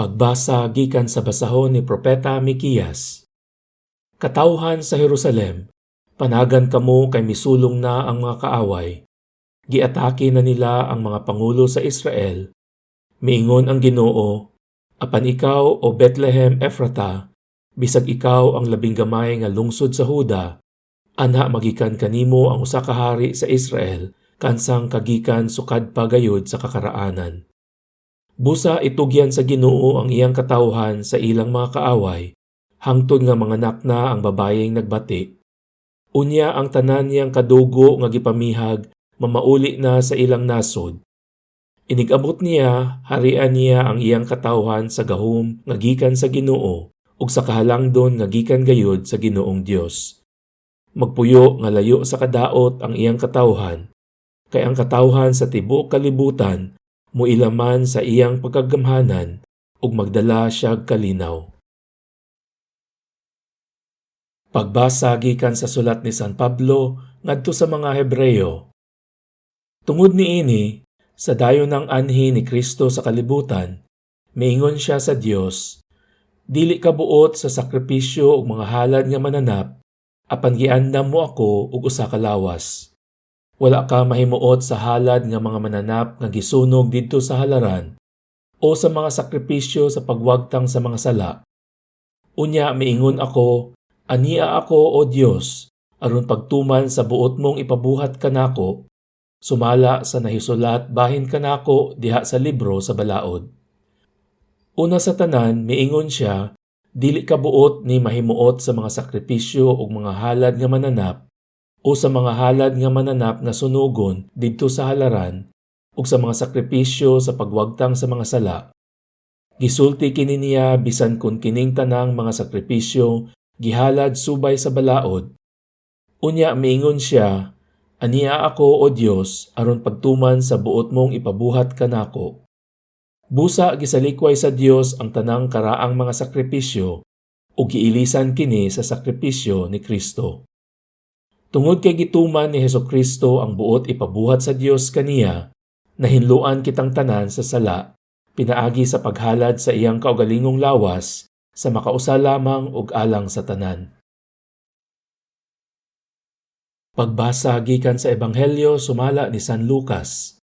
Pagbasa gikan sa basahon ni Propeta Mikiyas. Katawhan sa Jerusalem, panagan kamo kay misulong na ang mga kaaway. Giatake na nila ang mga pangulo sa Israel. Miingon ang Ginoo, apan ikaw o Bethlehem Ephrata, bisag ikaw ang labing gamay nga lungsod sa Huda, anha magikan kanimo ang usa ka hari sa Israel, kansang kagikan sukad pa gayud sa kakaraanan. Busa itugyan sa Ginoo ang iyang katawhan sa ilang mga kaaway, hangtod nga manganak na ang babayeng nagbati. Unya ang tanan niyang kadugo nga gipamihag, mamauli na sa ilang nasod. Inigabot niya, harian niya ang iyang katawhan sa gahom nga gikan sa Ginoo, ug sa kahalangdon nga gikan gayud sa Ginoong Dios. Magpuyo nga layo sa kadaot ang iyang katawhan, kay ang katawhan sa tibuok kalibutan muilaman sa iyang pagkagamhanan ug magdala siya kalinaw. Pagbasa gikan sa sulat ni San Pablo ngadto sa mga Hebreyo. Tungod niini, sa dayon ng anhi ni Kristo sa kalibutan, miingon siya sa Dios, dili ka buot sa sakripisyo ug mga halad nga mananap, apan giandam mo ako og usa ka lawas. Wala ka mahimuot sa halad nga mga mananap nga gisunog didto sa halaran o sa mga sakripisyo sa pagwagtang sa mga sala. Unya miingon ako, ania ako o Dios, aron pagtuman sa buot mong ipabuhat kanako, sumala sa nahisulat bahin kanako diha sa libro sa balaod. Una sa tanan miingon siya, dili ka buot ni mahimuot sa mga sakripisyo ug mga halad nga mananap, o sa mga halad nga mananap nga sunugon didto sa halaran ug sa mga sakripisyo sa pagwagtang sa mga sala. Gisulti kini niya bisan kun kining tanang mga sakripisyo gihalad subay sa balaod. Unya miingon siya, ania ako o Dios aron pagtuman sa buot mong ipabuhat kanako. Busa gisalikway sa Dios ang tanang karaang mga sakripisyo ug giilisan kini sa sakripisyo ni Kristo. Tungod kay gituman ni Hesukristo ang buot ipabuhat sa Dios kaniya, nahinluan kitang tanan sa sala, pinaagi sa paghalad sa iyang kaugalingong lawas, sa makausa lamang ug alang sa tanan. Pagbasa gikan sa Ebanghelyo sumala ni San Lucas.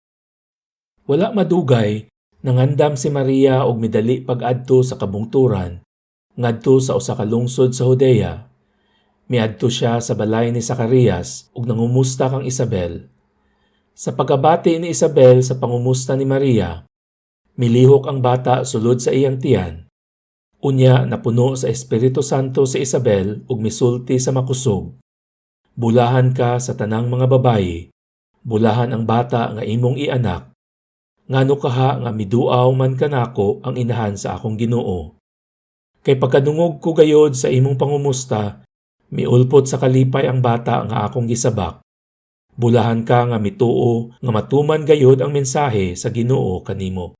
Wala madugay, nangandam si Maria og midali pag-adto sa kabungturan, ngadto sa usa ka lungsod sa Judea. Miadto siya sa balay ni Zacarias ug nangumusta kang Isabel. Sa pagkabati ni Isabel sa pangumusta ni Maria, milihok ang bata sulod sa iyang tiyan. Unya napuno sa Espiritu Santo si Isabel ug misulti sa makusog. Bulahan ka sa tanang mga babayi, bulahan ang bata nga imong ianak. Ngano kaha nga miduaw man kanako ang inahan sa akong Ginoo. Kay pagkadungog ko gayod sa imong pangumusta, miulpot sa kalipay ang bata nga akong gisabak. Bulahan ka nga mituo nga matuman gayod ang mensahe sa Ginoo kanimo.